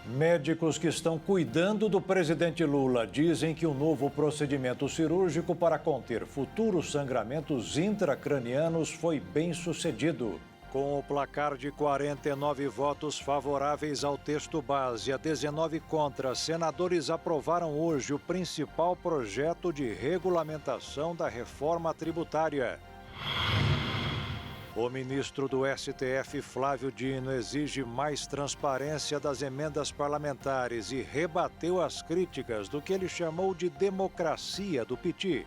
Médicos que estão cuidando do presidente Lula dizem que o novo procedimento cirúrgico para conter futuros sangramentos intracranianos foi bem sucedido. Com o placar de 49 votos favoráveis ao texto base e a 19 contra, senadores aprovaram hoje o principal projeto de regulamentação da reforma tributária. O ministro do STF, Flávio Dino, exige mais transparência das emendas parlamentares e rebateu as críticas do que ele chamou de democracia do PT.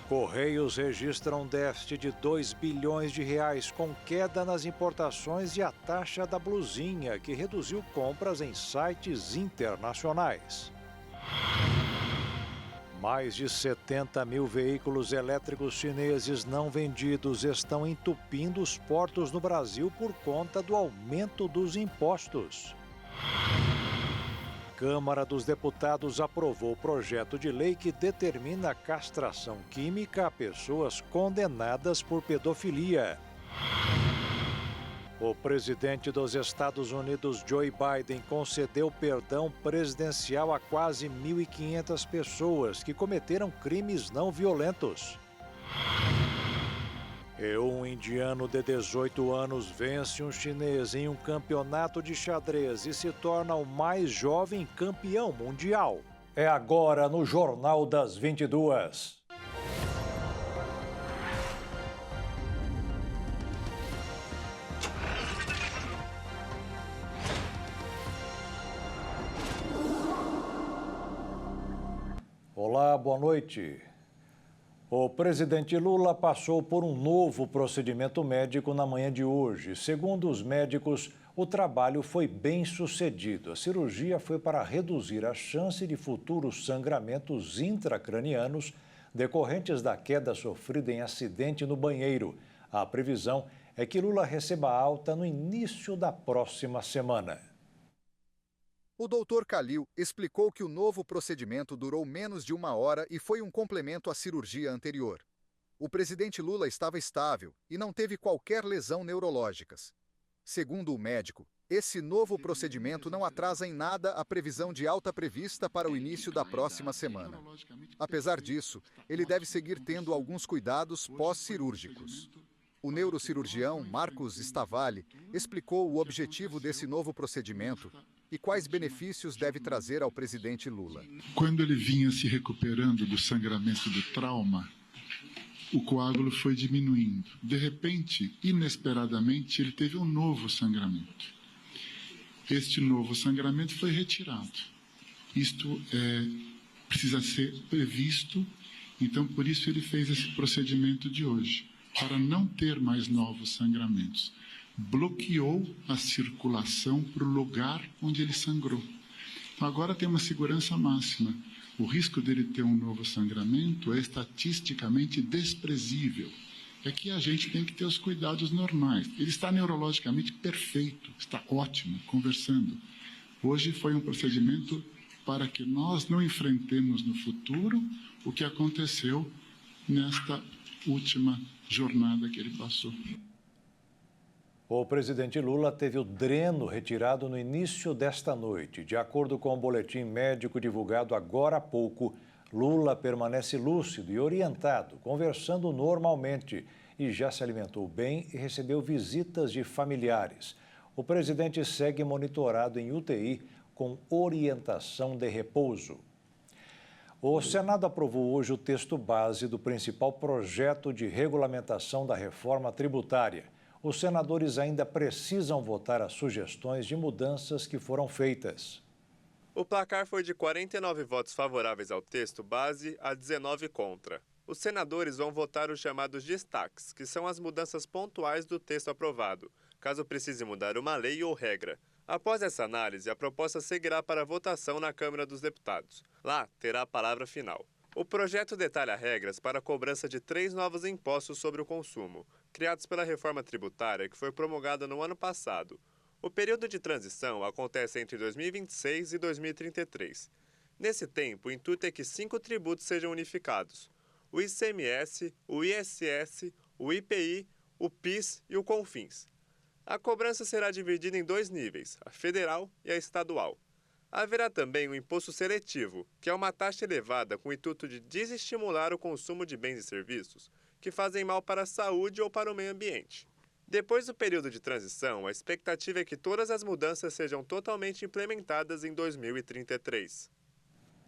Correios registram déficit de 2 bilhões de reais com queda nas importações e a taxa da blusinha, que reduziu compras em sites internacionais. Mais de 70 mil veículos elétricos chineses não vendidos estão entupindo os portos no Brasil por conta do aumento dos impostos. Câmara dos Deputados aprovou o projeto de lei que determina a castração química a pessoas condenadas por pedofilia. O presidente dos Estados Unidos, Joe Biden, concedeu perdão presidencial a quase 1.500 pessoas que cometeram crimes não violentos. E um indiano de 18 anos vence um chinês em um campeonato de xadrez e se torna o mais jovem campeão mundial. É agora no Jornal das 22. Olá, boa noite. O presidente Lula passou por um novo procedimento médico na manhã de hoje. Segundo os médicos, o trabalho foi bem sucedido. A cirurgia foi para reduzir a chance de futuros sangramentos intracranianos decorrentes da queda sofrida em acidente no banheiro. A previsão é que Lula receba alta no início da próxima semana. O Dr. Calil explicou que o novo procedimento durou menos de 1 hora e foi um complemento à cirurgia anterior. O presidente Lula estava estável e não teve qualquer lesão neurológicas. Segundo o médico, esse novo procedimento não atrasa em nada a previsão de alta prevista para o início da próxima semana. Apesar disso, ele deve seguir tendo alguns cuidados pós-cirúrgicos. O neurocirurgião Marcos Stavalli explicou o objetivo desse novo procedimento e quais benefícios deve trazer ao presidente Lula. Quando ele vinha se recuperando do sangramento do trauma, o coágulo foi diminuindo. De repente, inesperadamente, ele teve um novo sangramento. Este novo sangramento foi retirado. Isto precisa ser previsto, então por isso ele fez esse procedimento de hoje, para não ter mais novos sangramentos. Bloqueou a circulação para o lugar onde ele sangrou. Então agora tem uma segurança máxima. O risco dele ter um novo sangramento é estatisticamente desprezível. É que a gente tem que ter os cuidados normais. Ele está neurologicamente perfeito, está ótimo, conversando. Hoje foi um procedimento para que nós não enfrentemos no futuro o que aconteceu nesta última jornada que ele passou. O presidente Lula teve o dreno retirado no início desta noite. De acordo com o boletim médico divulgado agora há pouco, Lula permanece lúcido e orientado, conversando normalmente e já se alimentou bem e recebeu visitas de familiares. O presidente segue monitorado em UTI com orientação de repouso. O Senado aprovou hoje o texto base do principal projeto de regulamentação da reforma tributária. Os senadores ainda precisam votar as sugestões de mudanças que foram feitas. O placar foi de 49 votos favoráveis ao texto base a 19 contra. Os senadores vão votar os chamados destaques, que são as mudanças pontuais do texto aprovado, caso precise mudar uma lei ou regra. Após essa análise, a proposta seguirá para votação na Câmara dos Deputados. Lá, terá a palavra final. O projeto detalha regras para a cobrança de 3 novos impostos sobre o consumo, criados pela reforma tributária que foi promulgada no ano passado. O período de transição acontece entre 2026 e 2033. Nesse tempo, o intuito é que 5 tributos sejam unificados: o ICMS, o ISS, o IPI, o PIS e o CONFINS. A cobrança será dividida em 2 níveis, a federal e a estadual. Haverá também o imposto seletivo, que é uma taxa elevada com o intuito de desestimular o consumo de bens e serviços que fazem mal para a saúde ou para o meio ambiente. Depois do período de transição, a expectativa é que todas as mudanças sejam totalmente implementadas em 2033.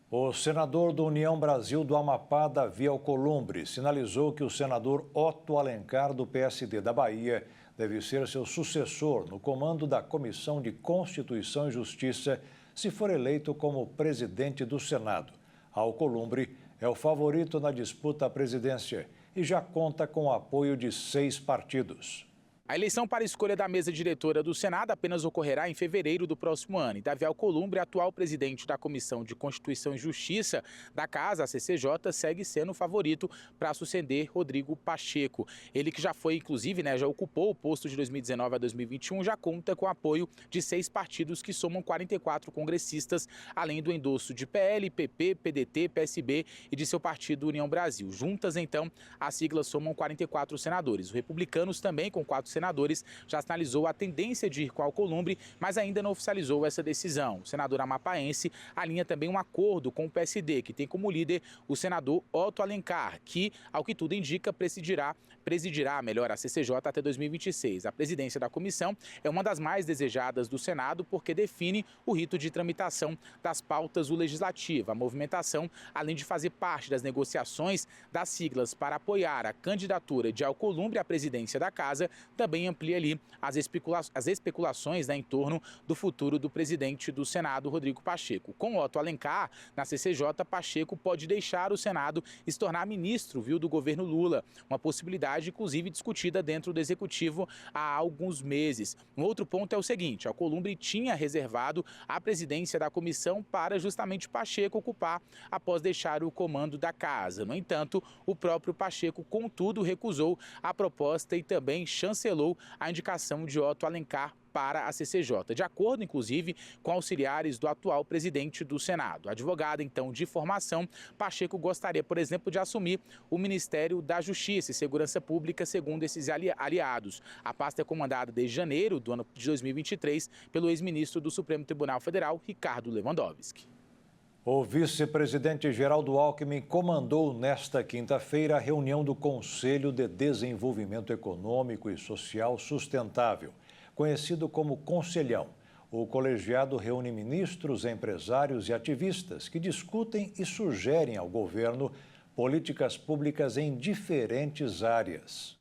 O senador do União Brasil do Amapá, Davi Alcolumbre, sinalizou que o senador Otto Alencar, do PSD da Bahia, deve ser seu sucessor no comando da Comissão de Constituição e Justiça, se for eleito como presidente do Senado. Alcolumbre é o favorito na disputa à presidência e já conta com o apoio de 6 partidos. A eleição para a escolha da mesa diretora do Senado apenas ocorrerá em fevereiro do próximo ano. E Davi Alcolumbre, atual presidente da Comissão de Constituição e Justiça da Casa, a CCJ, segue sendo o favorito para suceder Rodrigo Pacheco. Ele que já foi, inclusive, já ocupou o posto de 2019 a 2021, já conta com o apoio de 6 partidos que somam 44 congressistas, além do endosso de PL, PP, PDT, PSB e de seu partido União Brasil. Juntas, então, as siglas somam 44 senadores. Os republicanos também, com 4 senadores, já sinalizou a tendência de ir com Alcolumbre, mas ainda não oficializou essa decisão. O senador amapaense alinha também um acordo com o PSD, que tem como líder o senador Otto Alencar, que, ao que tudo indica, presidirá a CCJ até 2026. A presidência da comissão é uma das mais desejadas do Senado porque define o rito de tramitação das pautas do Legislativo. A movimentação, além de fazer parte das negociações das siglas para apoiar a candidatura de Alcolumbre à presidência da Casa, também amplia ali as especulações em torno do futuro do presidente do Senado, Rodrigo Pacheco. Com Otto Alencar na CCJ, Pacheco pode deixar o Senado e se tornar ministro, do governo Lula. Uma possibilidade, inclusive, discutida dentro do Executivo há alguns meses. Um outro ponto é o seguinte: Alcolumbre tinha reservado a presidência da comissão para justamente Pacheco ocupar após deixar o comando da casa. No entanto, o próprio Pacheco, contudo, recusou a proposta e também chancelou a indicação de Otto Alencar para a CCJ, de acordo, inclusive, com auxiliares do atual presidente do Senado. Advogado, então, de formação, Pacheco gostaria, por exemplo, de assumir o Ministério da Justiça e Segurança Pública, segundo esses aliados. A pasta é comandada desde janeiro do ano de 2023 pelo ex-ministro do Supremo Tribunal Federal, Ricardo Lewandowski. O vice-presidente Geraldo Alckmin comandou nesta quinta-feira a reunião do Conselho de Desenvolvimento Econômico e Social Sustentável, conhecido como Conselhão. O colegiado reúne ministros, empresários e ativistas que discutem e sugerem ao governo políticas públicas em diferentes áreas.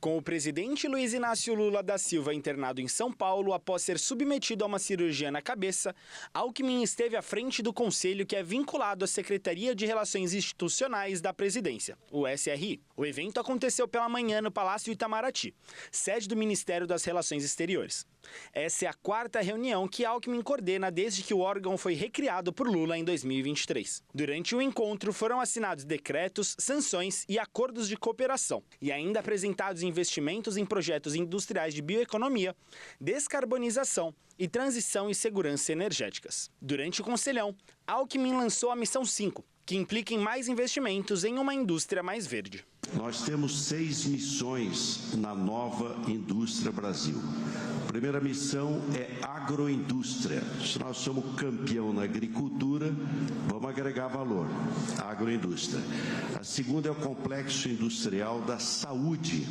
Com o presidente Luiz Inácio Lula da Silva internado em São Paulo após ser submetido a uma cirurgia na cabeça, Alckmin esteve à frente do conselho que é vinculado à Secretaria de Relações Institucionais da Presidência, o SRI. O evento aconteceu pela manhã no Palácio Itamaraty, sede do Ministério das Relações Exteriores. Essa é a 4ª reunião que Alckmin coordena desde que o órgão foi recriado por Lula em 2023. Durante o encontro foram assinados decretos, sanções e acordos de cooperação e ainda apresentados investimentos em projetos industriais de bioeconomia, descarbonização e transição e segurança energéticas. Durante o Conselhão, Alckmin lançou a Missão 5, que implica em mais investimentos em uma indústria mais verde. Nós temos 6 missões na nova Indústria Brasil. A primeira missão é agroindústria. Se nós somos campeão na agricultura, vamos agregar valor à agroindústria. A segunda é o complexo industrial da saúde,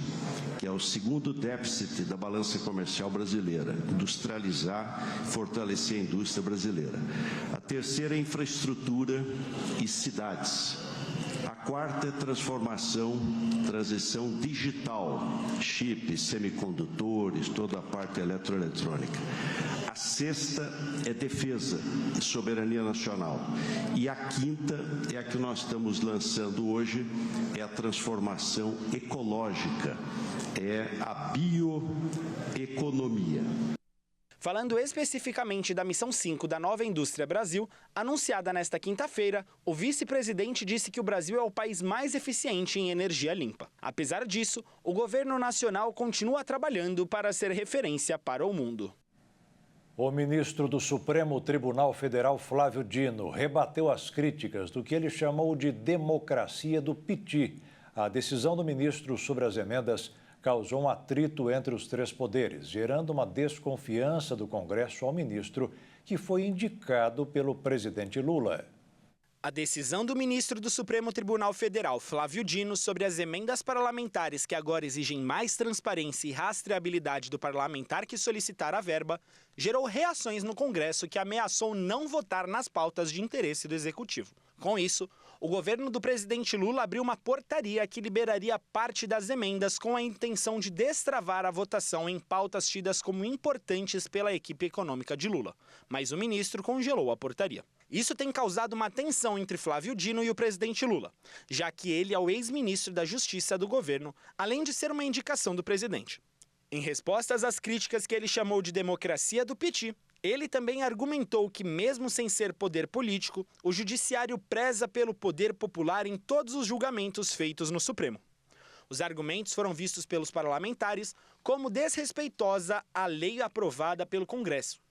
que é o segundo déficit da balança comercial brasileira. Industrializar, fortalecer a indústria brasileira. A terceira é infraestrutura e cidades. A 4ª é transição digital, chips, semicondutores, toda a parte eletroeletrônica. A 6ª é defesa e soberania nacional. E a 5ª é a que nós estamos lançando hoje, é a transformação ecológica, é a bioeconomia. Falando especificamente da Missão 5 da Nova Indústria Brasil, anunciada nesta quinta-feira, o vice-presidente disse que o Brasil é o país mais eficiente em energia limpa. Apesar disso, o governo nacional continua trabalhando para ser referência para o mundo. O ministro do Supremo Tribunal Federal, Flávio Dino, rebateu as críticas do que ele chamou de democracia do piti. A decisão do ministro sobre as emendas causou um atrito entre os três poderes, gerando uma desconfiança do Congresso ao ministro, que foi indicado pelo presidente Lula. A decisão do ministro do Supremo Tribunal Federal, Flávio Dino, sobre as emendas parlamentares que agora exigem mais transparência e rastreabilidade do parlamentar que solicitar a verba, gerou reações no Congresso, que ameaçou não votar nas pautas de interesse do Executivo. Com isso, o governo do presidente Lula abriu uma portaria que liberaria parte das emendas com a intenção de destravar a votação em pautas tidas como importantes pela equipe econômica de Lula. Mas o ministro congelou a portaria. Isso tem causado uma tensão entre Flávio Dino e o presidente Lula, já que ele é o ex-ministro da Justiça do governo, além de ser uma indicação do presidente. Em respostas às críticas que ele chamou de democracia do Piti, ele também argumentou que, mesmo sem ser poder político, o judiciário preza pelo poder popular em todos os julgamentos feitos no Supremo. Os argumentos foram vistos pelos parlamentares como desrespeitosa à lei aprovada pelo Congresso.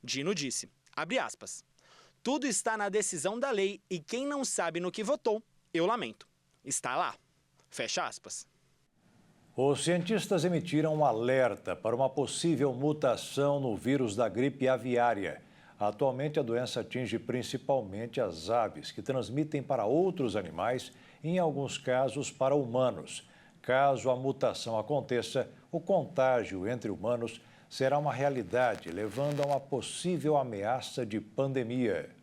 Dino disse, abre aspas, tudo está na decisão da lei e quem não sabe no que votou, eu lamento. Está lá. Fecha aspas. Os cientistas emitiram um alerta para uma possível mutação no vírus da gripe aviária. Atualmente, a doença atinge principalmente as aves, que transmitem para outros animais e, em alguns casos, para humanos. Caso a mutação aconteça, o contágio entre humanos será uma realidade, levando a uma possível ameaça de pandemia.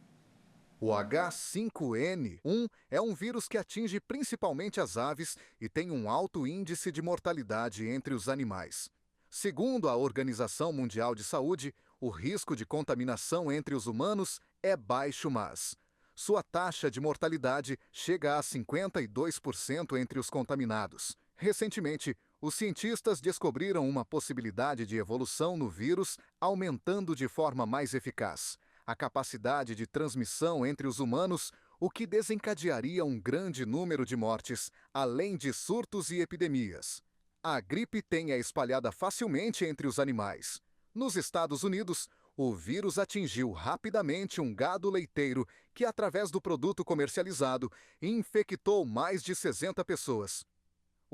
O H5N1 é um vírus que atinge principalmente as aves e tem um alto índice de mortalidade entre os animais. Segundo a Organização Mundial de Saúde, o risco de contaminação entre os humanos é baixo, mas sua taxa de mortalidade chega a 52% entre os contaminados. Recentemente, os cientistas descobriram uma possibilidade de evolução no vírus, aumentando de forma mais eficaz a capacidade de transmissão entre os humanos, o que desencadearia um grande número de mortes, além de surtos e epidemias. A gripe tem é espalhada facilmente entre os animais. Nos Estados Unidos, o vírus atingiu rapidamente um gado leiteiro que, através do produto comercializado, infectou mais de 60 pessoas.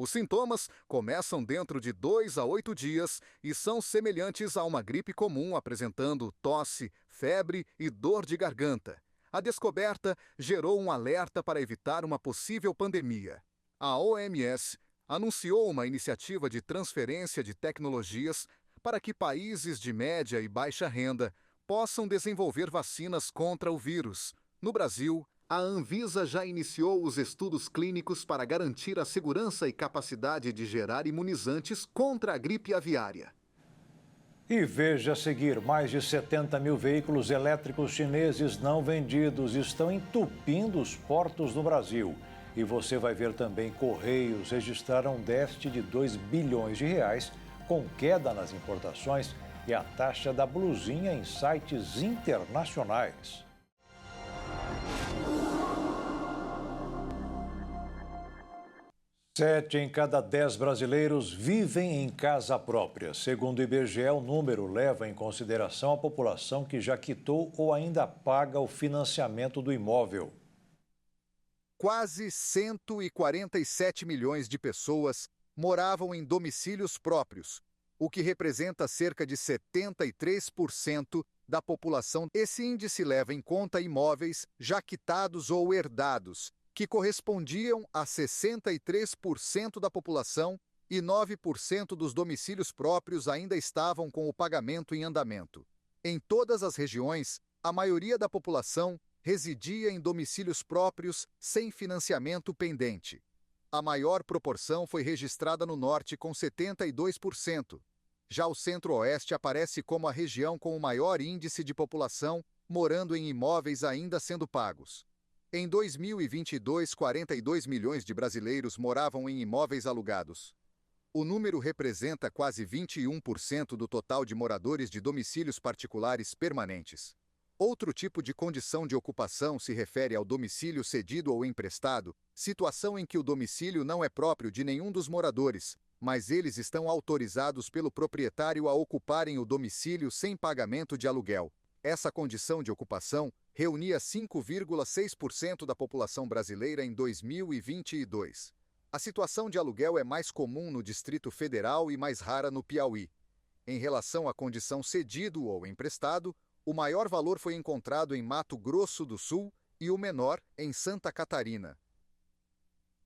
Os sintomas começam dentro de 2 a 8 dias e são semelhantes a uma gripe comum, apresentando tosse, febre e dor de garganta. A descoberta gerou um alerta para evitar uma possível pandemia. A OMS anunciou uma iniciativa de transferência de tecnologias para que países de média e baixa renda possam desenvolver vacinas contra o vírus. No Brasil, a Anvisa já iniciou os estudos clínicos para garantir a segurança e capacidade de gerar imunizantes contra a gripe aviária. E veja a seguir, mais de 70 mil veículos elétricos chineses não vendidos estão entupindo os portos do Brasil. E você vai ver também Correios registraram um déficit de 2 bilhões de reais, com queda nas importações e a taxa da blusinha em sites internacionais. Sete em cada 10 brasileiros vivem em casa própria. Segundo o IBGE, o número leva em consideração a população que já quitou ou ainda paga o financiamento do imóvel. Quase 147 milhões de pessoas moravam em domicílios próprios, o que representa cerca de 73% da população. Esse índice leva em conta imóveis já quitados ou herdados, que correspondiam a 63% da população e 9% dos domicílios próprios ainda estavam com o pagamento em andamento. Em todas as regiões, a maioria da população residia em domicílios próprios sem financiamento pendente. A maior proporção foi registrada no norte, com 72%. Já o centro-oeste aparece como a região com o maior índice de população morando em imóveis ainda sendo pagos. Em 2022, 42 milhões de brasileiros moravam em imóveis alugados. O número representa quase 21% do total de moradores de domicílios particulares permanentes. Outro tipo de condição de ocupação se refere ao domicílio cedido ou emprestado, situação em que o domicílio não é próprio de nenhum dos moradores, mas eles estão autorizados pelo proprietário a ocuparem o domicílio sem pagamento de aluguel. Essa condição de ocupação reunia 5,6% da população brasileira em 2022. A situação de aluguel é mais comum no Distrito Federal e mais rara no Piauí. Em relação à condição cedido ou emprestado, o maior valor foi encontrado em Mato Grosso do Sul e o menor em Santa Catarina.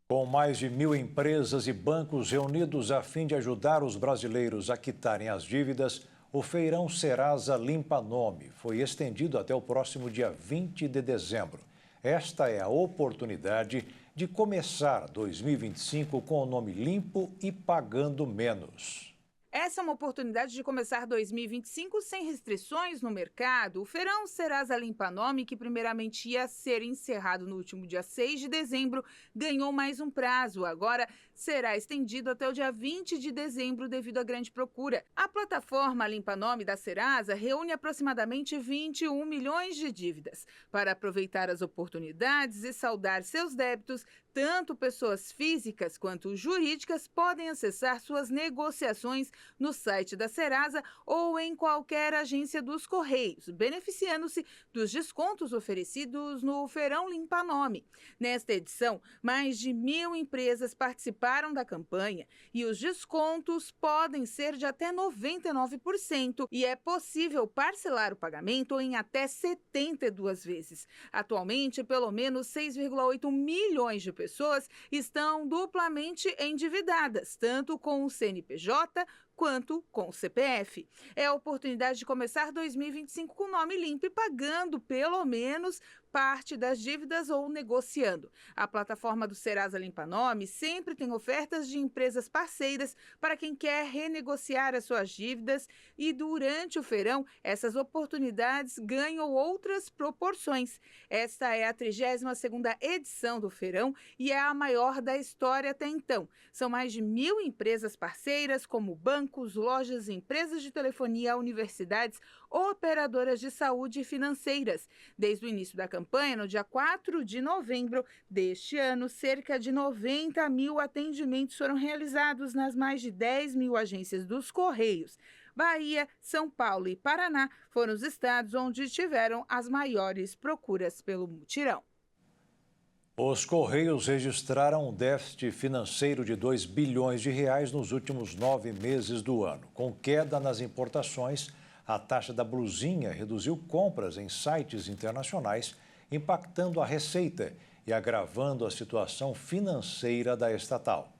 Com mais de 1.000 empresas e bancos reunidos a fim de ajudar os brasileiros a quitarem as dívidas, o Feirão Serasa Limpa Nome foi estendido até o próximo dia 20 de dezembro. Esta é a oportunidade de começar 2025 com o nome limpo e pagando menos. Essa é uma oportunidade de começar 2025 sem restrições no mercado. O Feirão Serasa Limpa Nome, que primeiramente ia ser encerrado no último dia 6 de dezembro, ganhou mais um prazo. Agora será estendido até o dia 20 de dezembro devido à grande procura. A plataforma Limpa Nome da Serasa reúne aproximadamente 21 milhões de dívidas. Para aproveitar as oportunidades e saldar seus débitos, tanto pessoas físicas quanto jurídicas podem acessar suas negociações no site da Serasa ou em qualquer agência dos Correios, beneficiando-se dos descontos oferecidos no Feirão Limpa Nome. Nesta edição, mais de 1.000 empresas participaram da campanha e os descontos podem ser de até 99% e é possível parcelar o pagamento em até 72 vezes. Atualmente, pelo menos 6,8 milhões de pessoas estão duplamente endividadas, tanto com o CNPJ quanto com o CPF. É a oportunidade de começar 2025 com nome limpo e pagando pelo menos parte das dívidas ou negociando. A plataforma do Serasa Limpa Nome sempre tem ofertas de empresas parceiras para quem quer renegociar as suas dívidas e durante o feirão essas oportunidades ganham outras proporções. Esta é a 32ª edição do feirão e é a maior da história até então. São mais de 1.000 empresas parceiras como bancos, lojas, empresas de telefonia, universidades, operadoras de saúde e financeiras. Desde o início da campanha, no dia 4 de novembro deste ano, cerca de 90.000 atendimentos foram realizados nas mais de 10.000 agências dos Correios. Bahia, São Paulo e Paraná foram os estados onde tiveram as maiores procuras pelo mutirão. Os Correios registraram um déficit financeiro de 2 bilhões de reais nos últimos 9 meses do ano. Com queda nas importações, a taxa da blusinha reduziu compras em sites internacionais, impactando a receita e agravando a situação financeira da estatal.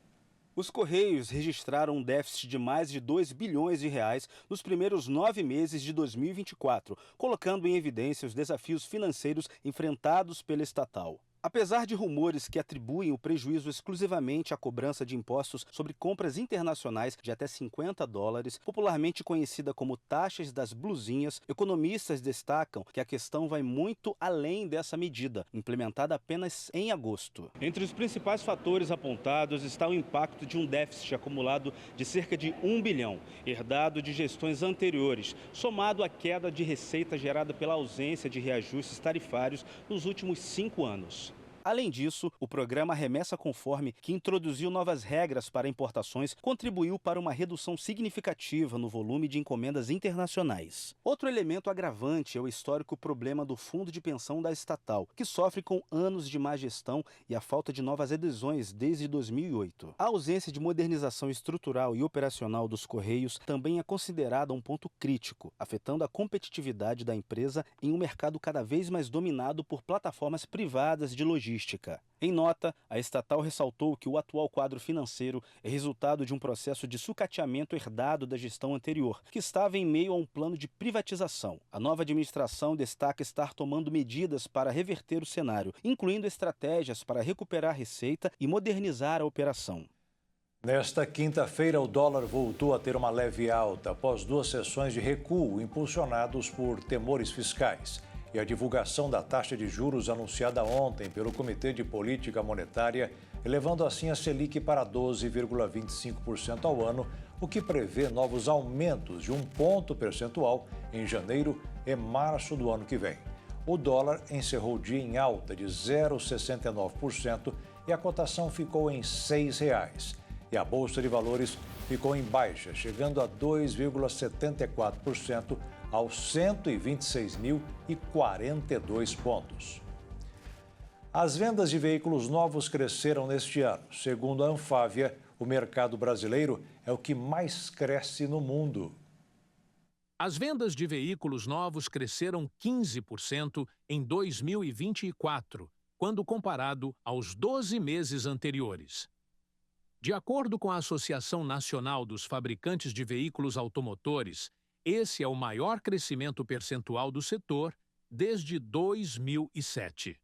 Os Correios registraram um déficit de mais de 2 bilhões de reais nos primeiros 9 meses de 2024, colocando em evidência os desafios financeiros enfrentados pela estatal. Apesar de rumores que atribuem o prejuízo exclusivamente à cobrança de impostos sobre compras internacionais de até $50, popularmente conhecida como taxas das blusinhas, economistas destacam que a questão vai muito além dessa medida, implementada apenas em agosto. Entre os principais fatores apontados está o impacto de um déficit acumulado de cerca de 1 bilhão, herdado de gestões anteriores, somado à queda de receita gerada pela ausência de reajustes tarifários nos últimos 5 anos. Além disso, o programa Remessa Conforme, que introduziu novas regras para importações, contribuiu para uma redução significativa no volume de encomendas internacionais. Outro elemento agravante é o histórico problema do fundo de pensão da estatal, que sofre com anos de má gestão e a falta de novas adesões desde 2008. A ausência de modernização estrutural e operacional dos Correios também é considerada um ponto crítico, afetando a competitividade da empresa em um mercado cada vez mais dominado por plataformas privadas de logística. Em nota, a estatal ressaltou que o atual quadro financeiro é resultado de um processo de sucateamento herdado da gestão anterior, que estava em meio a um plano de privatização. A nova administração destaca estar tomando medidas para reverter o cenário, incluindo estratégias para recuperar receita e modernizar a operação. Nesta quinta-feira, o dólar voltou a ter uma leve alta após 2 sessões de recuo impulsionados por temores fiscais. E a divulgação da taxa de juros anunciada ontem pelo Comitê de Política Monetária, elevando assim a Selic para 12,25% ao ano, o que prevê novos aumentos de 1 ponto percentual em janeiro e março do ano que vem. O dólar encerrou o dia em alta de 0,69% e a cotação ficou em R$ 6,00. E a Bolsa de Valores ficou em baixa, chegando a 2,74%, aos 126.042 pontos. As vendas de veículos novos cresceram neste ano. Segundo a Anfávia, o mercado brasileiro é o que mais cresce no mundo. As vendas de veículos novos cresceram 15% em 2024, quando comparado aos 12 meses anteriores. De acordo com a Associação Nacional dos Fabricantes de Veículos Automotores, esse é o maior crescimento percentual do setor desde 2007.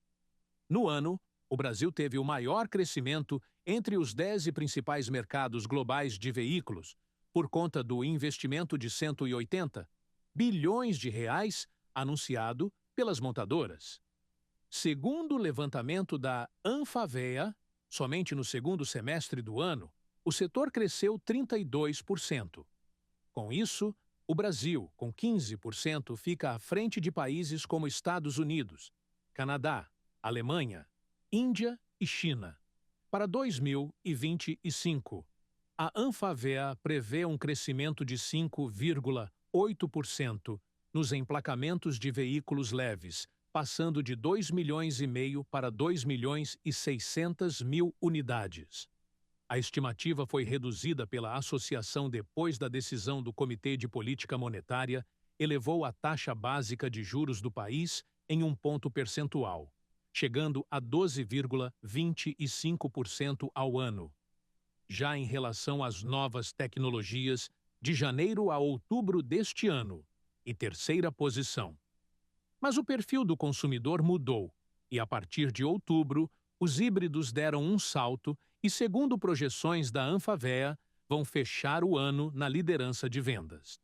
No ano, o Brasil teve o maior crescimento entre os 10 principais mercados globais de veículos, por conta do investimento de 180 bilhões de reais anunciado pelas montadoras. Segundo o levantamento da Anfavea, somente no segundo semestre do ano, o setor cresceu 32%. Com isso, o Brasil, com 15%, fica à frente de países como Estados Unidos, Canadá, Alemanha, Índia e China. Para 2025, a Anfavea prevê um crescimento de 5,8% nos emplacamentos de veículos leves, passando de 2,5 milhões para 2,6 milhões unidades. A estimativa foi reduzida pela associação depois da decisão do Comitê de Política Monetária, elevou a taxa básica de juros do país em 1 ponto percentual, chegando a 12,25% ao ano. Já em relação às novas tecnologias, de janeiro a outubro deste ano, e terceira posição. Mas o perfil do consumidor mudou, e a partir de outubro, os híbridos deram um salto e, segundo projeções da Anfavea, vão fechar o ano na liderança de vendas.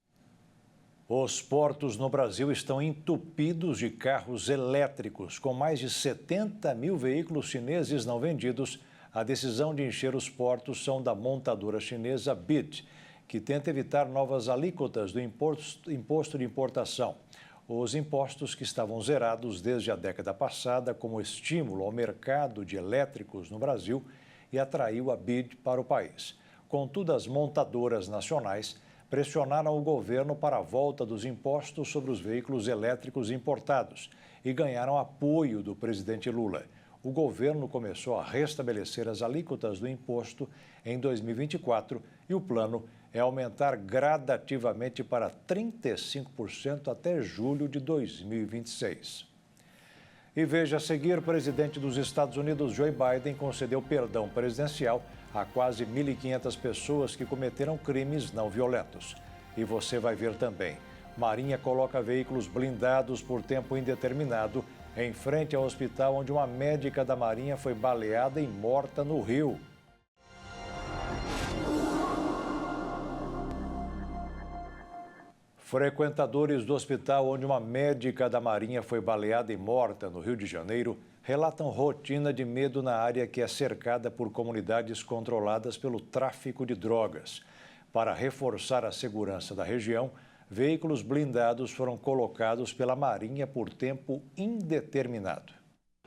Os portos no Brasil estão entupidos de carros elétricos. Com mais de 70 mil veículos chineses não vendidos, a decisão de encher os portos são da montadora chinesa BYD, que tenta evitar novas alíquotas do imposto de importação. Os impostos que estavam zerados desde a década passada como estímulo ao mercado de elétricos no Brasil e atraiu a BYD para o país. Contudo, as montadoras nacionais pressionaram o governo para a volta dos impostos sobre os veículos elétricos importados e ganharam apoio do presidente Lula. O governo começou a restabelecer as alíquotas do imposto em 2024 e o plano é aumentar gradativamente para 35% até julho de 2026. E veja a seguir, o presidente dos Estados Unidos, Joe Biden, concedeu perdão presidencial a quase 1.500 pessoas que cometeram crimes não violentos. E você vai ver também, Marinha coloca veículos blindados por tempo indeterminado em frente ao hospital onde uma médica da Marinha foi baleada e morta no Rio. Frequentadores do hospital onde uma médica da Marinha foi baleada e morta no Rio de Janeiro relatam rotina de medo na área que é cercada por comunidades controladas pelo tráfico de drogas. Para reforçar a segurança da região, veículos blindados foram colocados pela Marinha por tempo indeterminado.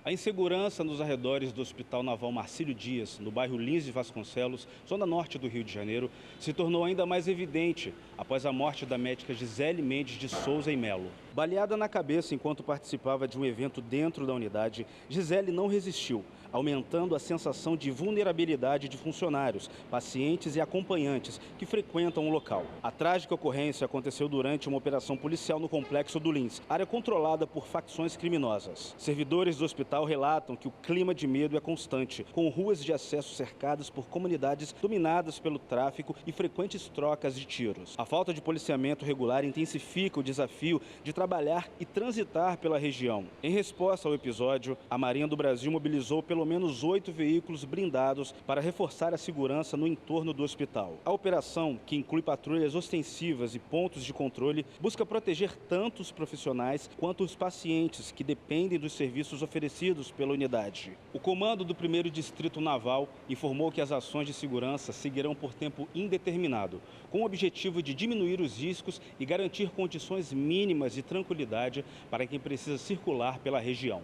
A insegurança nos arredores do Hospital Naval Marcílio Dias, no bairro Lins de Vasconcelos, zona norte do Rio de Janeiro, se tornou ainda mais evidente após a morte da médica Gisele Mendes de Souza e Melo. Baleada na cabeça enquanto participava de um evento dentro da unidade, Gisele não resistiu, aumentando a sensação de vulnerabilidade de funcionários, pacientes e acompanhantes que frequentam o local. A trágica ocorrência aconteceu durante uma operação policial no complexo do Lins, área controlada por facções criminosas. Servidores do hospital relatam que o clima de medo é constante, com ruas de acesso cercadas por comunidades dominadas pelo tráfico e frequentes trocas de tiros. A falta de policiamento regular intensifica o desafio de trabalhar e transitar pela região. Em resposta ao episódio, a Marinha do Brasil mobilizou pelo menos 8 veículos blindados para reforçar a segurança no entorno do hospital. A operação, que inclui patrulhas ostensivas e pontos de controle, busca proteger tanto os profissionais quanto os pacientes que dependem dos serviços oferecidos pela unidade. O comando do 1º Distrito Naval informou que as ações de segurança seguirão por tempo indeterminado, com o objetivo de diminuir os riscos e garantir condições mínimas de tranquilidade para quem precisa circular pela região.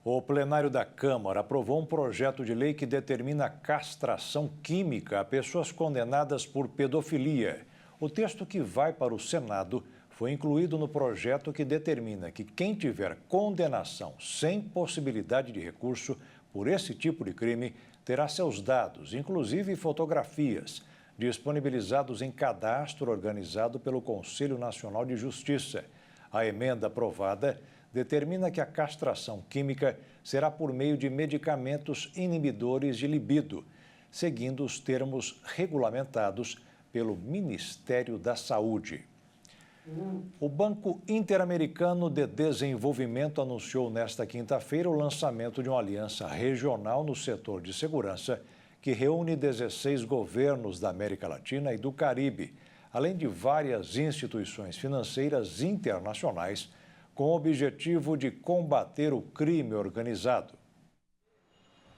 O plenário da Câmara aprovou um projeto de lei que determina a castração química a pessoas condenadas por pedofilia. O texto que vai para o Senado foi incluído no projeto que determina que quem tiver condenação sem possibilidade de recurso por esse tipo de crime terá seus dados, inclusive fotografias, disponibilizados em cadastro organizado pelo Conselho Nacional de Justiça. A emenda aprovada determina que a castração química será por meio de medicamentos inibidores de libido, seguindo os termos regulamentados pelo Ministério da Saúde. O Banco Interamericano de Desenvolvimento anunciou nesta quinta-feira o lançamento de uma aliança regional no setor de segurança que reúne 16 governos da América Latina e do Caribe, além de várias instituições financeiras internacionais, com o objetivo de combater o crime organizado.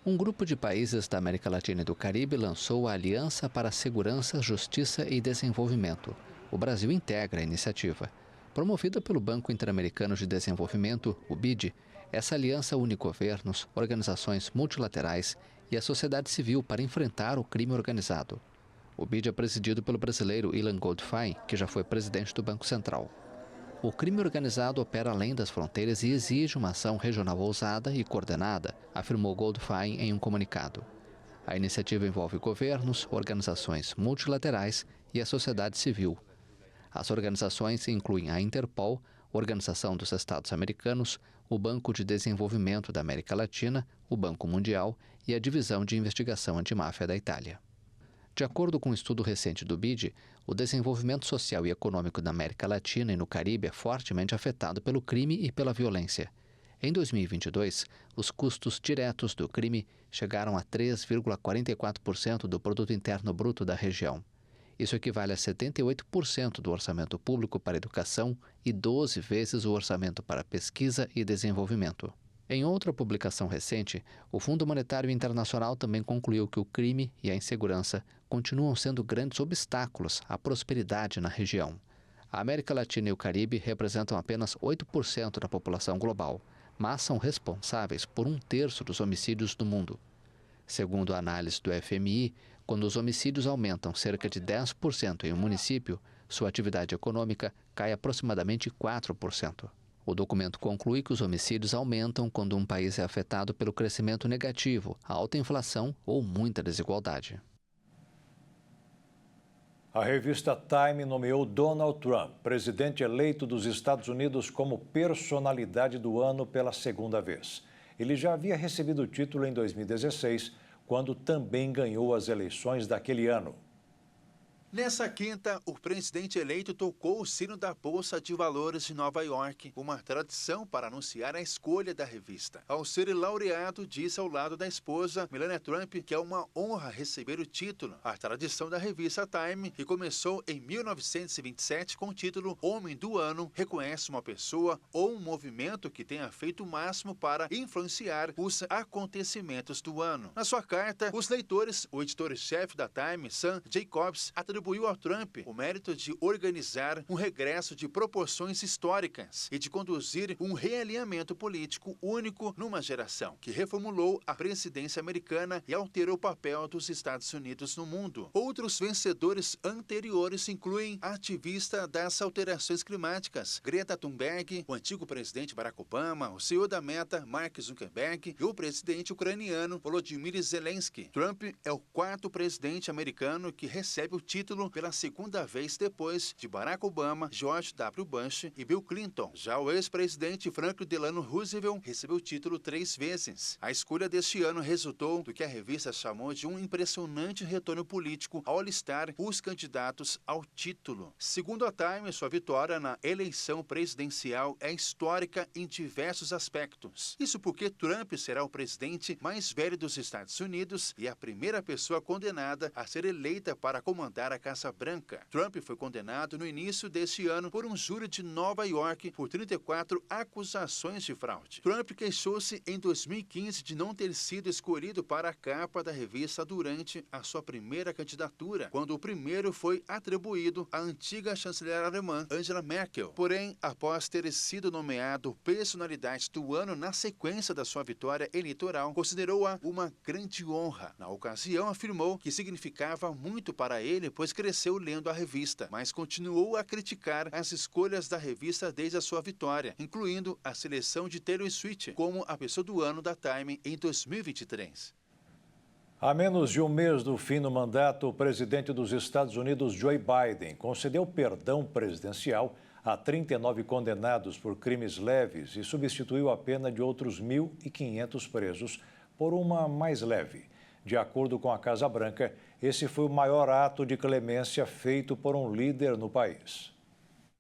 Um grupo de países da América Latina e do Caribe lançou a Aliança para a Segurança, Justiça e Desenvolvimento. O Brasil integra a iniciativa. Promovida pelo Banco Interamericano de Desenvolvimento, o BID, essa aliança une governos, organizações multilaterais e a sociedade civil para enfrentar o crime organizado. O BID é presidido pelo brasileiro Ilan Goldfein, que já foi presidente do Banco Central. O crime organizado opera além das fronteiras e exige uma ação regional ousada e coordenada, afirmou Goldfein em um comunicado. A iniciativa envolve governos, organizações multilaterais e a sociedade civil. As organizações incluem a Interpol, Organização dos Estados Americanos, o Banco de Desenvolvimento da América Latina, o Banco Mundial e a Divisão de Investigação Antimáfia da Itália. De acordo com um estudo recente do BID, o desenvolvimento social e econômico da América Latina e no Caribe é fortemente afetado pelo crime e pela violência. Em 2022, os custos diretos do crime chegaram a 3,44% do produto interno bruto da região. Isso equivale a 78% do orçamento público para educação e 12 vezes o orçamento para pesquisa e desenvolvimento. Em outra publicação recente, o Fundo Monetário Internacional também concluiu que o crime e a insegurança continuam sendo grandes obstáculos à prosperidade na região. A América Latina e o Caribe representam apenas 8% da população global, mas são responsáveis por 1/3 dos homicídios do mundo. Segundo a análise do FMI, quando os homicídios aumentam cerca de 10% em um município, sua atividade econômica cai aproximadamente 4%. O documento conclui que os homicídios aumentam quando um país é afetado pelo crescimento negativo, alta inflação ou muita desigualdade. A revista Time nomeou Donald Trump, presidente eleito dos Estados Unidos, como personalidade do ano pela segunda vez. Ele já havia recebido o título em 2016, quando também ganhou as eleições daquele ano. Nessa quinta, o presidente eleito tocou o sino da Bolsa de Valores de Nova York, uma tradição para anunciar a escolha da revista. Ao ser laureado, disse ao lado da esposa, Melania Trump, que é uma honra receber o título. A tradição da revista Time, que começou em 1927 com o título Homem do Ano, reconhece uma pessoa ou um movimento que tenha feito o máximo para influenciar os acontecimentos do ano. Na sua carta, os leitores, o editor-chefe da Time, Sam Jacobs, atribuiu a Trump o mérito de organizar um regresso de proporções históricas e de conduzir um realinhamento político único numa geração, que reformulou a presidência americana e alterou o papel dos Estados Unidos no mundo. Outros vencedores anteriores incluem a ativista das alterações climáticas, Greta Thunberg, o antigo presidente Barack Obama, o CEO da Meta, Mark Zuckerberg, e o presidente ucraniano Volodymyr Zelensky. Trump é o 4º presidente americano que recebe o título pela segunda vez depois de Barack Obama, George W. Bush e Bill Clinton. Já o ex-presidente Franklin Delano Roosevelt recebeu o título 3 vezes. A escolha deste ano resultou do que a revista chamou de um impressionante retorno político ao listar os candidatos ao título. Segundo a Time, sua vitória na eleição presidencial é histórica em diversos aspectos. Isso porque Trump será o presidente mais velho dos Estados Unidos e a primeira pessoa condenada a ser eleita para comandar a Casa Branca. Trump foi condenado no início deste ano por um júri de Nova York por 34 acusações de fraude. Trump queixou-se em 2015 de não ter sido escolhido para a capa da revista durante a sua primeira candidatura, quando o primeiro foi atribuído à antiga chanceler alemã Angela Merkel. Porém, após ter sido nomeado personalidade do ano na sequência da sua vitória eleitoral, considerou-a uma grande honra. Na ocasião, afirmou que significava muito para ele, pois pois cresceu lendo a revista, mas continuou a criticar as escolhas da revista desde a sua vitória, incluindo a seleção de Taylor Swift como a pessoa do ano da Time em 2023. A menos de um mês do fim do mandato, o presidente dos Estados Unidos, Joe Biden, concedeu perdão presidencial a 39 condenados por crimes leves e substituiu a pena de outros 1.500 presos por uma mais leve. De acordo com a Casa Branca, esse foi o maior ato de clemência feito por um líder no país.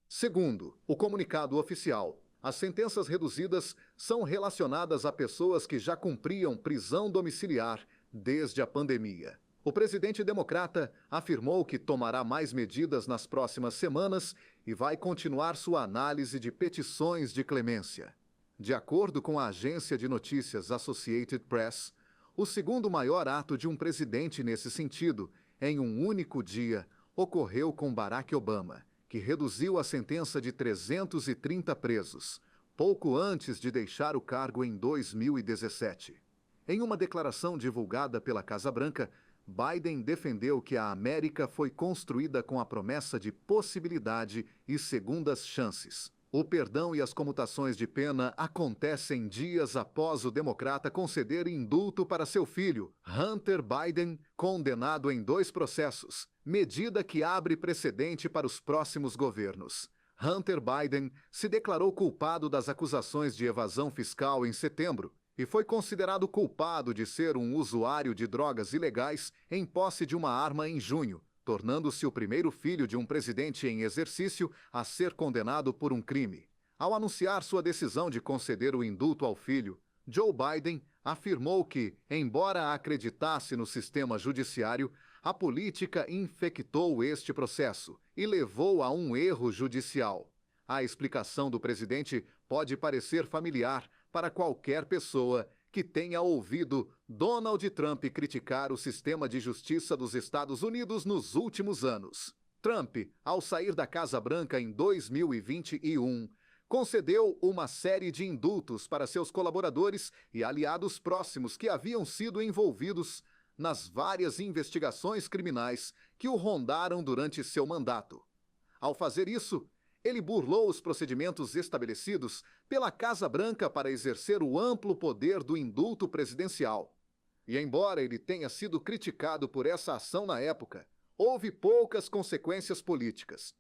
Segundo o comunicado oficial, as sentenças reduzidas são relacionadas a pessoas que já cumpriam prisão domiciliar desde a pandemia. O presidente democrata afirmou que tomará mais medidas nas próximas semanas e vai continuar sua análise de petições de clemência. De acordo com a agência de notícias Associated Press, o segundo maior ato de um presidente nesse sentido, em um único dia, ocorreu com Barack Obama, que reduziu a sentença de 330 presos, pouco antes de deixar o cargo em 2017. Em uma declaração divulgada pela Casa Branca, Biden defendeu que a América foi construída com a promessa de possibilidade e segundas chances. O perdão e as comutações de pena acontecem dias após o democrata conceder indulto para seu filho, Hunter Biden, condenado em 2 processos, medida que abre precedente para os próximos governos. Hunter Biden se declarou culpado das acusações de evasão fiscal em setembro e foi considerado culpado de ser um usuário de drogas ilegais em posse de uma arma em junho, tornando-se o primeiro filho de um presidente em exercício a ser condenado por um crime. Ao anunciar sua decisão de conceder o indulto ao filho, Joe Biden afirmou que, embora acreditasse no sistema judiciário, a política infectou este processo e levou a um erro judicial. A explicação do presidente pode parecer familiar para qualquer pessoa que tenha ouvido Donald Trump criticar o sistema de justiça dos Estados Unidos nos últimos anos. Trump, ao sair da Casa Branca em 2021, concedeu uma série de indultos para seus colaboradores e aliados próximos que haviam sido envolvidos nas várias investigações criminais que o rondaram durante seu mandato. Ao fazer isso, ele burlou os procedimentos estabelecidos pela Casa Branca para exercer o amplo poder do indulto presidencial. E embora ele tenha sido criticado por essa ação na época, houve poucas consequências políticas.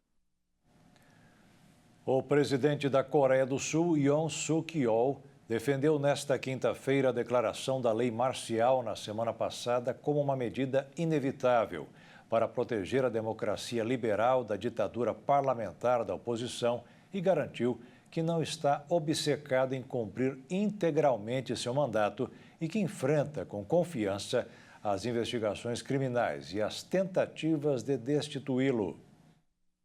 O presidente da Coreia do Sul, Yoon Suk-yeol, defendeu nesta quinta-feira a declaração da lei marcial na semana passada como uma medida inevitável para proteger a democracia liberal da ditadura parlamentar da oposição e garantiu que não está obcecado em cumprir integralmente seu mandato e que enfrenta com confiança as investigações criminais e as tentativas de destituí-lo.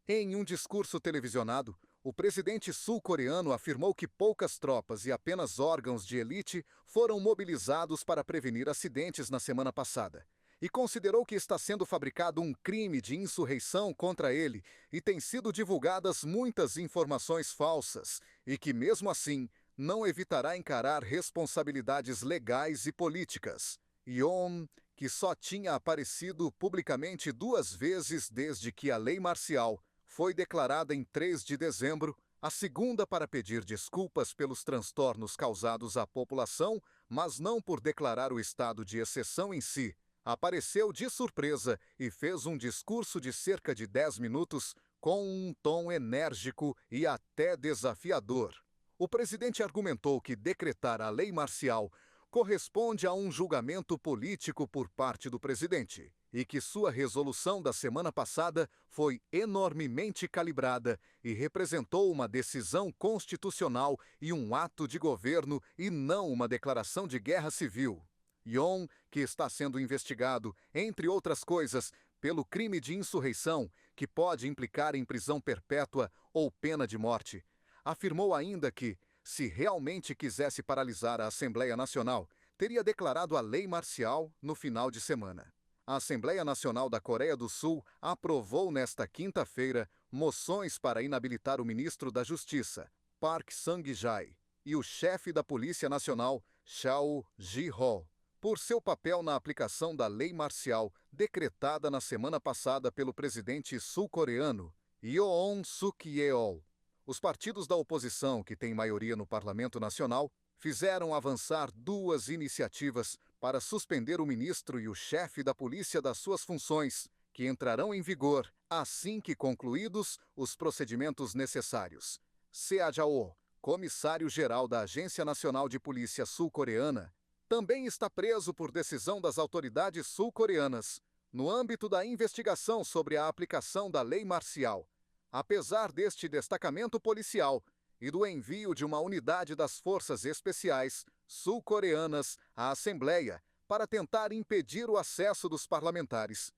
Em um discurso televisionado, o presidente sul-coreano afirmou que poucas tropas e apenas órgãos de elite foram mobilizados para prevenir acidentes na semana passada. E considerou que está sendo fabricado um crime de insurreição contra ele e têm sido divulgadas muitas informações falsas e que, mesmo assim, não evitará encarar responsabilidades legais e políticas. Yoon, que só tinha aparecido publicamente 2 vezes desde que a lei marcial foi declarada em 3 de dezembro, a segunda para pedir desculpas pelos transtornos causados à população, mas não por declarar o estado de exceção em si, apareceu de surpresa e fez um discurso de cerca de 10 minutos com um tom enérgico e até desafiador. O presidente argumentou que decretar a lei marcial corresponde a um julgamento político por parte do presidente e que sua resolução da semana passada foi enormemente calibrada e representou uma decisão constitucional e um ato de governo e não uma declaração de guerra civil. Yoon, que está sendo investigado, entre outras coisas, pelo crime de insurreição, que pode implicar em prisão perpétua ou pena de morte, afirmou ainda que, se realmente quisesse paralisar a Assembleia Nacional, teria declarado a lei marcial no final de semana. A Assembleia Nacional da Coreia do Sul aprovou nesta quinta-feira moções para inabilitar o ministro da Justiça, Park Sang-jae, e o chefe da Polícia Nacional, Chao Ji-ho, por seu papel na aplicação da lei marcial decretada na semana passada pelo presidente sul-coreano Yoon Suk-yeol. Os partidos da oposição, que têm maioria no Parlamento Nacional, fizeram avançar 2 iniciativas para suspender o ministro e o chefe da polícia das suas funções, que entrarão em vigor assim que concluídos os procedimentos necessários. Seo Jae-oh, comissário-geral da Agência Nacional de Polícia Sul-Coreana, também está preso por decisão das autoridades sul-coreanas, no âmbito da investigação sobre a aplicação da lei marcial. Apesar deste destacamento policial e do envio de uma unidade das Forças Especiais sul-coreanas à Assembleia para tentar impedir o acesso dos parlamentares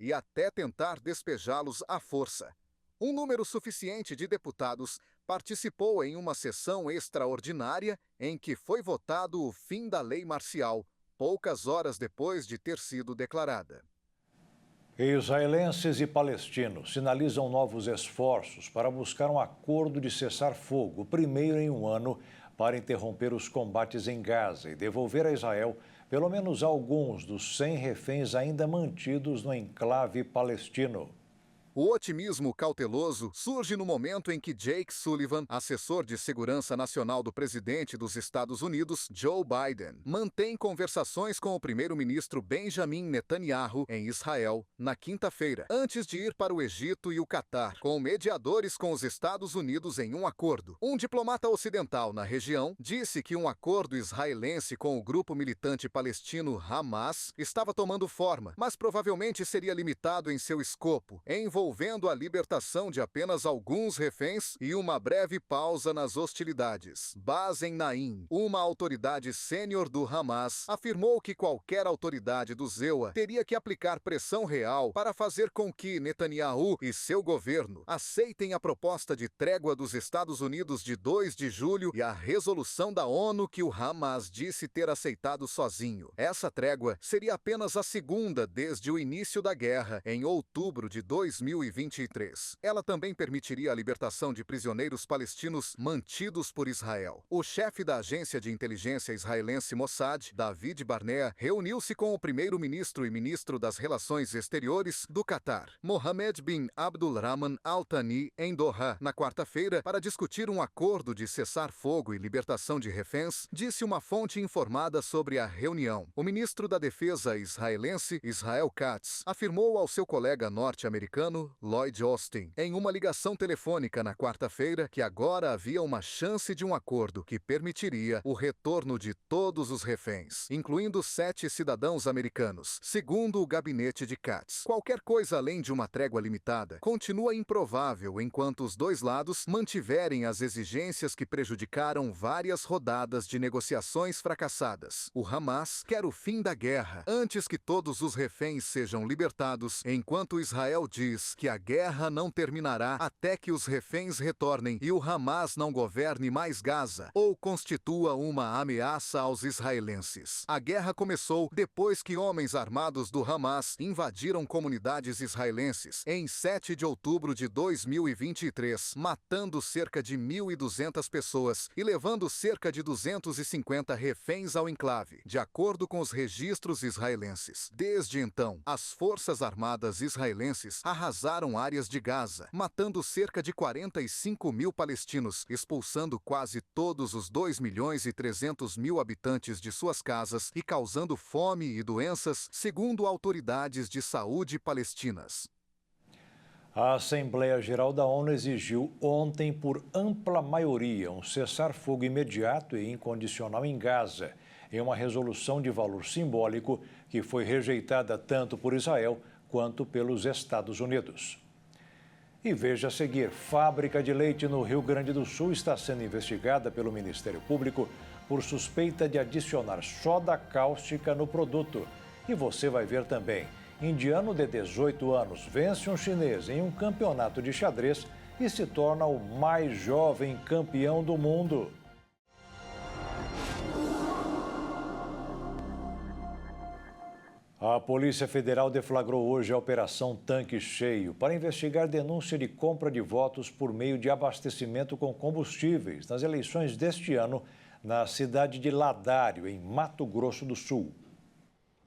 e até tentar despejá-los à força. Um número suficiente de deputados participou em uma sessão extraordinária em que foi votado o fim da lei marcial, poucas horas depois de ter sido declarada. Israelenses e palestinos sinalizam novos esforços para buscar um acordo de cessar-fogo, primeiro em um ano, para interromper os combates em Gaza e devolver a Israel pelo menos alguns dos 100 reféns ainda mantidos no enclave palestino. O otimismo cauteloso surge no momento em que Jake Sullivan, assessor de segurança nacional do presidente dos Estados Unidos, Joe Biden, mantém conversações com o primeiro-ministro Benjamin Netanyahu em Israel na quinta-feira, antes de ir para o Egito e o Catar, com mediadores com os Estados Unidos em um acordo. Um diplomata ocidental na região disse que um acordo israelense com o grupo militante palestino Hamas estava tomando forma, mas provavelmente seria limitado em seu escopo, envolvendo a libertação de apenas alguns reféns e uma breve pausa nas hostilidades. Basen Naim, uma autoridade sênior do Hamas, afirmou que qualquer autoridade do ZEUA teria que aplicar pressão real para fazer com que Netanyahu e seu governo aceitem a proposta de trégua dos Estados Unidos de 2 de julho e a resolução da ONU que o Hamas disse ter aceitado sozinho. Essa trégua seria apenas a segunda desde o início da guerra, em outubro de 2023. Ela também permitiria a libertação de prisioneiros palestinos mantidos por Israel. O chefe da agência de inteligência israelense Mossad, David Barnea, reuniu-se com o primeiro-ministro e ministro das Relações Exteriores do Catar, Mohammed bin Abdulrahman Al Thani, em Doha, na quarta-feira, para discutir um acordo de cessar-fogo e libertação de reféns, disse uma fonte informada sobre a reunião. O ministro da Defesa israelense, Israel Katz, afirmou ao seu colega norte-americano, Lloyd Austin, em uma ligação telefônica na quarta-feira, que agora havia uma chance de um acordo que permitiria o retorno de todos os reféns, incluindo 7 cidadãos americanos, segundo o gabinete de Katz. Qualquer coisa além de uma trégua limitada continua improvável enquanto os dois lados mantiverem as exigências que prejudicaram várias rodadas de negociações fracassadas. O Hamas quer o fim da guerra antes que todos os reféns sejam libertados, enquanto Israel diz que a guerra não terminará até que os reféns retornem e o Hamas não governe mais Gaza ou constitua uma ameaça aos israelenses. A guerra começou depois que homens armados do Hamas invadiram comunidades israelenses em 7 de outubro de 2023, matando cerca de 1.200 pessoas e levando cerca de 250 reféns ao enclave, de acordo com os registros israelenses. Desde então, as forças armadas israelenses arrasaram áreas de Gaza, matando cerca de 45 mil palestinos, expulsando quase todos os 2.300.000 habitantes de suas casas e causando fome e doenças, segundo autoridades de saúde palestinas. A Assembleia Geral da ONU exigiu ontem, por ampla maioria, um cessar-fogo imediato e incondicional em Gaza, em uma resolução de valor simbólico que foi rejeitada tanto por Israel quanto pelos Estados Unidos. E veja a seguir, fábrica de leite no Rio Grande do Sul está sendo investigada pelo Ministério Público por suspeita de adicionar soda cáustica no produto. E você vai ver também, indiano de 18 anos vence um chinês em um campeonato de xadrez e se torna o mais jovem campeão do mundo. A Polícia Federal deflagrou hoje a Operação Tanque Cheio para investigar denúncia de compra de votos por meio de abastecimento com combustíveis nas eleições deste ano na cidade de Ladário, em Mato Grosso do Sul.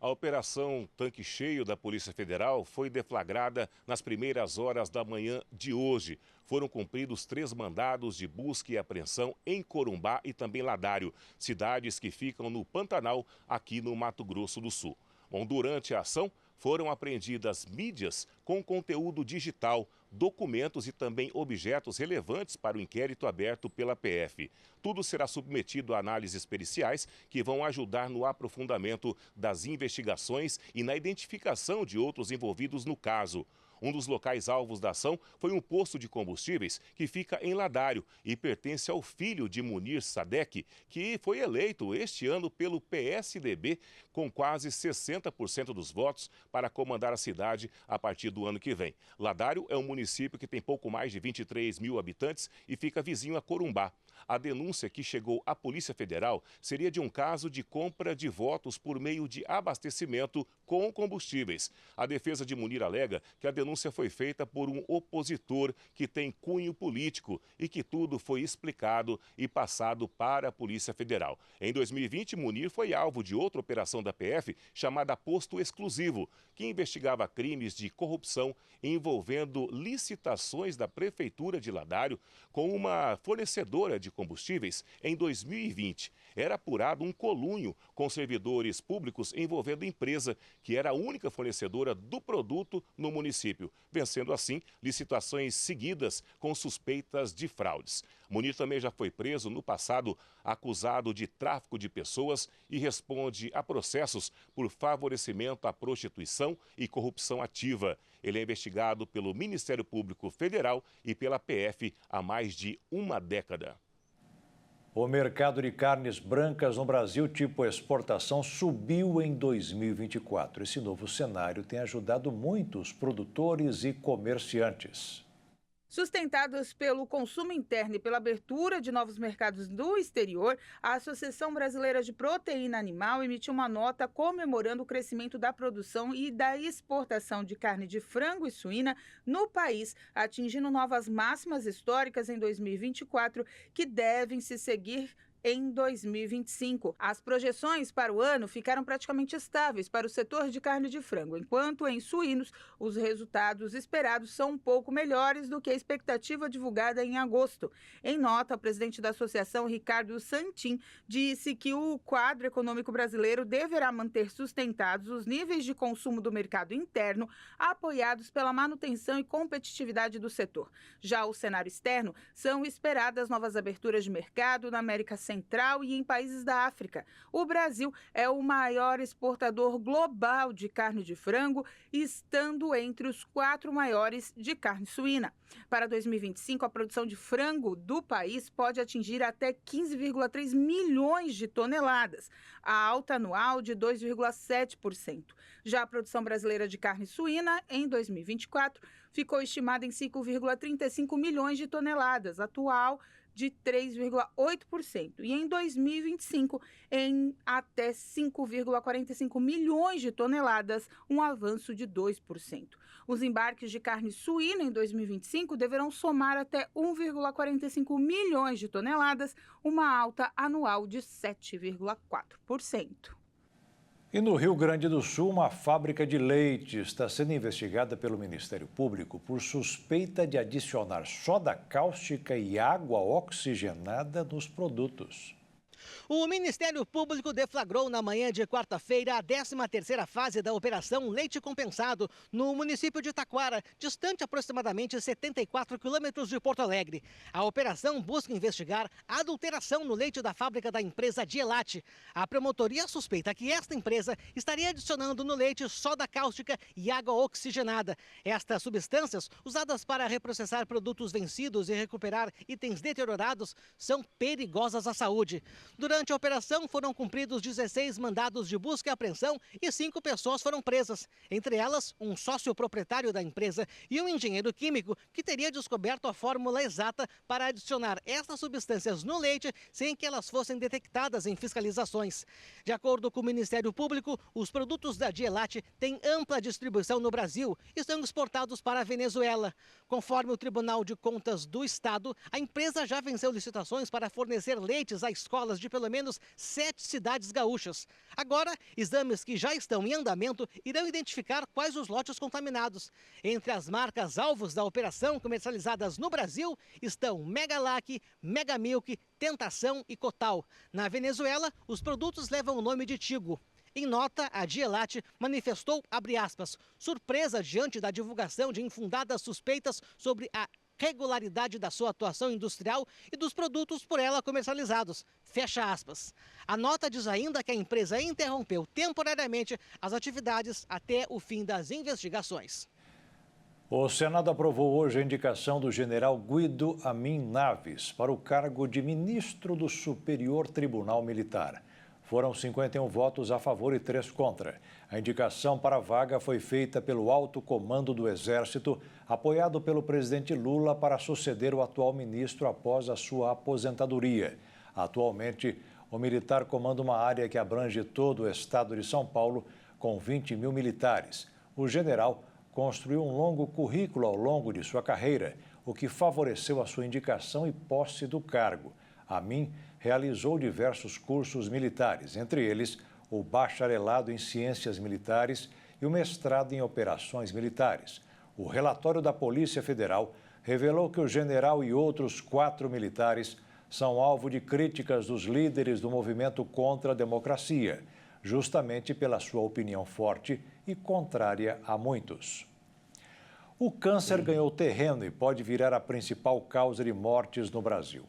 A Operação Tanque Cheio da Polícia Federal foi deflagrada nas primeiras horas da manhã de hoje. Foram cumpridos 3 mandados de busca e apreensão em Corumbá e também Ladário, cidades que ficam no Pantanal, aqui no Mato Grosso do Sul. Bom, durante a ação, foram apreendidas mídias com conteúdo digital, documentos e também objetos relevantes para o inquérito aberto pela PF. Tudo será submetido a análises periciais que vão ajudar no aprofundamento das investigações e na identificação de outros envolvidos no caso. Um dos locais alvos da ação foi um posto de combustíveis que fica em Ladário e pertence ao filho de Munir Sadek, que foi eleito este ano pelo PSDB com quase 60% dos votos para comandar a cidade a partir do ano que vem. Ladário é um município que tem pouco mais de 23 mil habitantes e fica vizinho a Corumbá. A denúncia que chegou à Polícia Federal seria de um caso de compra de votos por meio de abastecimento com combustíveis. A defesa de Munir alega que a denúncia foi feita por um opositor que tem cunho político e que tudo foi explicado e passado para a Polícia Federal. Em 2020, Munir foi alvo de outra operação da PF chamada Posto Exclusivo, que investigava crimes de corrupção envolvendo licitações da Prefeitura de Ladário com uma fornecedora de combustíveis em 2020. Era apurado um colunho com servidores públicos envolvendo a empresa, que era a única fornecedora do produto no município, vencendo assim licitações seguidas com suspeitas de fraudes. Munir também já foi preso no passado, acusado de tráfico de pessoas e responde a processos por favorecimento à prostituição e corrupção ativa. Ele é investigado pelo Ministério Público Federal e pela PF há mais de uma década. O mercado de carnes brancas no Brasil, tipo exportação, subiu em 2024. Esse novo cenário tem ajudado muito os produtores e comerciantes. Sustentados pelo consumo interno e pela abertura de novos mercados do exterior, a Associação Brasileira de Proteína Animal emitiu uma nota comemorando o crescimento da produção e da exportação de carne de frango e suína no país, atingindo novas máximas históricas em 2024 que devem se seguir em 2025. As projeções para o ano ficaram praticamente estáveis para o setor de carne de frango, enquanto em suínos os resultados esperados são um pouco melhores do que a expectativa divulgada em agosto. Em nota, o presidente da associação, Ricardo Santin, disse que o quadro econômico brasileiro deverá manter sustentados os níveis de consumo do mercado interno, apoiados pela manutenção e competitividade do setor. Já o cenário externo, são esperadas novas aberturas de mercado na América Central e em países da África. O Brasil é o maior exportador global de carne de frango, estando entre os 4 maiores de carne suína. Para 2025, a produção de frango do país pode atingir até 15,3 milhões de toneladas, a alta anual de 2,7%. Já a produção brasileira de carne suína, em 2024, ficou estimada em 5,35 milhões de toneladas, atual de 3,8%, e em 2025 em até 5,45 milhões de toneladas, um avanço de 2%. Os embarques de carne suína em 2025 deverão somar até 1,45 milhões de toneladas, uma alta anual de 7,4%. E no Rio Grande do Sul, uma fábrica de leite está sendo investigada pelo Ministério Público por suspeita de adicionar soda cáustica e água oxigenada nos produtos. O Ministério Público deflagrou na manhã de quarta-feira a 13ª fase da Operação Leite Compensado no município de Taquara, distante aproximadamente 74 quilômetros de Porto Alegre. A operação busca investigar a adulteração no leite da fábrica da empresa Dielat. A promotoria suspeita que esta empresa estaria adicionando no leite soda cáustica e água oxigenada. Estas substâncias, usadas para reprocessar produtos vencidos e recuperar itens deteriorados, são perigosas à saúde. Durante a operação, foram cumpridos 16 mandados de busca e apreensão e 5 pessoas foram presas. Entre elas, um sócio proprietário da empresa e um engenheiro químico que teria descoberto a fórmula exata para adicionar essas substâncias no leite sem que elas fossem detectadas em fiscalizações. De acordo com o Ministério Público, os produtos da Dielat têm ampla distribuição no Brasil e são exportados para a Venezuela. Conforme o Tribunal de Contas do Estado, a empresa já venceu licitações para fornecer leites a escolas de pelo menos 7 cidades gaúchas. Agora, exames que já estão em andamento irão identificar quais os lotes contaminados. Entre as marcas alvos da operação comercializadas no Brasil estão Megalac, Megamilk, Tentação e Cotal. Na Venezuela, os produtos levam o nome de Tigo. Em nota, a Dielat manifestou, abre aspas, surpresa diante da divulgação de infundadas suspeitas sobre a regularidade da sua atuação industrial e dos produtos por ela comercializados. Fecha aspas. A nota diz ainda que a empresa interrompeu temporariamente as atividades até o fim das investigações. O Senado aprovou hoje a indicação do general Guido Amin Naves para o cargo de ministro do Superior Tribunal Militar. Foram 51 votos a favor e 3 contra. A indicação para a vaga foi feita pelo Alto Comando do Exército, apoiado pelo presidente Lula para suceder o atual ministro após a sua aposentadoria. Atualmente, o militar comanda uma área que abrange todo o estado de São Paulo, com 20 mil militares. O general construiu um longo currículo ao longo de sua carreira, o que favoreceu a sua indicação e posse do cargo. Amin realizou diversos cursos militares, entre eles o bacharelado em Ciências Militares e o mestrado em Operações Militares. O relatório da Polícia Federal revelou que o general e outros 4 militares são alvo de críticas dos líderes do movimento contra a democracia, justamente pela sua opinião forte e contrária a muitos. O câncer ganhou terreno e pode virar a principal causa de mortes no Brasil.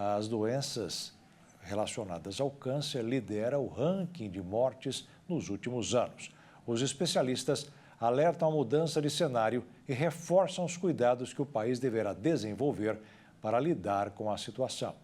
As doenças relacionadas ao câncer lideram o ranking de mortes nos últimos anos. Os especialistas alertam a mudança de cenário e reforçam os cuidados que o país deverá desenvolver para lidar com a situação.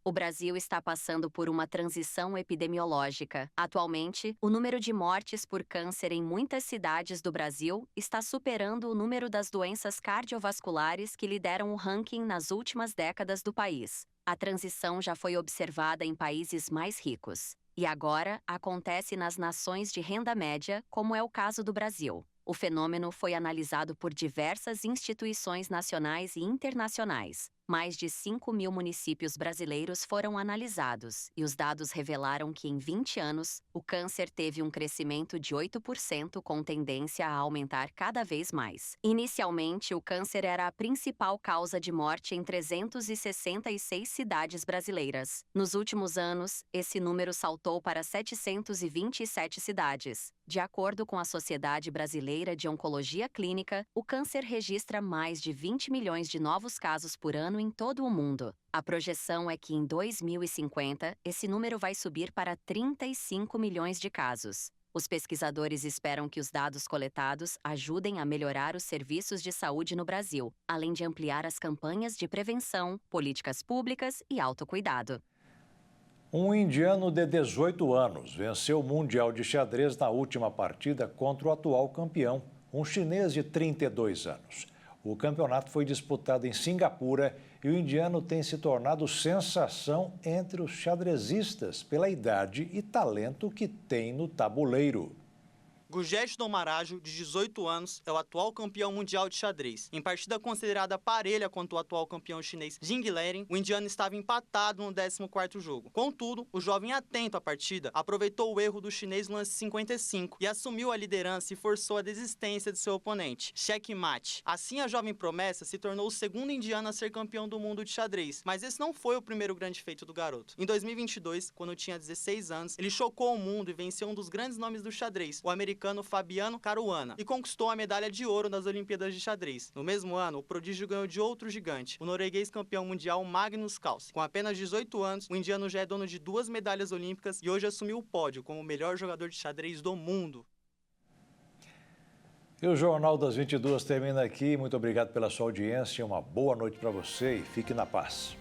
O Brasil está passando por uma transição epidemiológica. Atualmente, o número de mortes por câncer em muitas cidades do Brasil está superando o número das doenças cardiovasculares que lideram o ranking nas últimas décadas do país. A transição já foi observada em países mais ricos. E agora acontece nas nações de renda média, como é o caso do Brasil. O fenômeno foi analisado por diversas instituições nacionais e internacionais. Mais de 5 mil municípios brasileiros foram analisados e os dados revelaram que em 20 anos, o câncer teve um crescimento de 8% com tendência a aumentar cada vez mais. Inicialmente, o câncer era a principal causa de morte em 366 cidades brasileiras. Nos últimos anos, esse número saltou para 727 cidades. De acordo com a Sociedade Brasileira de Oncologia Clínica, o câncer registra mais de 20 milhões de novos casos por ano em todo o mundo. A projeção é que em 2050, esse número vai subir para 35 milhões de casos. Os pesquisadores esperam que os dados coletados ajudem a melhorar os serviços de saúde no Brasil, além de ampliar as campanhas de prevenção, políticas públicas e autocuidado. Um indiano de 18 anos venceu o Mundial de Xadrez na última partida contra o atual campeão, um chinês de 32 anos. O campeonato foi disputado em Singapura e o indiano tem se tornado sensação entre os xadrezistas pela idade e talento que tem no tabuleiro. Gujesh Domarajo, de 18 anos, é o atual campeão mundial de xadrez. Em partida considerada parelha contra o atual campeão chinês Jing Liren, o indiano estava empatado no 14º jogo. Contudo, o jovem atento à partida aproveitou o erro do chinês no lance 55 e assumiu a liderança e forçou a desistência de seu oponente. Checkmate. Assim, a jovem promessa se tornou o segundo indiano a ser campeão do mundo de xadrez. Mas esse não foi o primeiro grande feito do garoto. Em 2022, quando tinha 16 anos, ele chocou o mundo e venceu um dos grandes nomes do xadrez, o americano Fabiano Caruana, e conquistou a medalha de ouro nas Olimpíadas de Xadrez. No mesmo ano, o prodígio ganhou de outro gigante, o norueguês campeão mundial Magnus Carlsen. Com apenas 18 anos, o indiano já é dono de 2 medalhas olímpicas e hoje assumiu o pódio como o melhor jogador de xadrez do mundo. E o Jornal das 22 termina aqui. Muito obrigado pela sua audiência. Uma boa noite para você e fique na paz.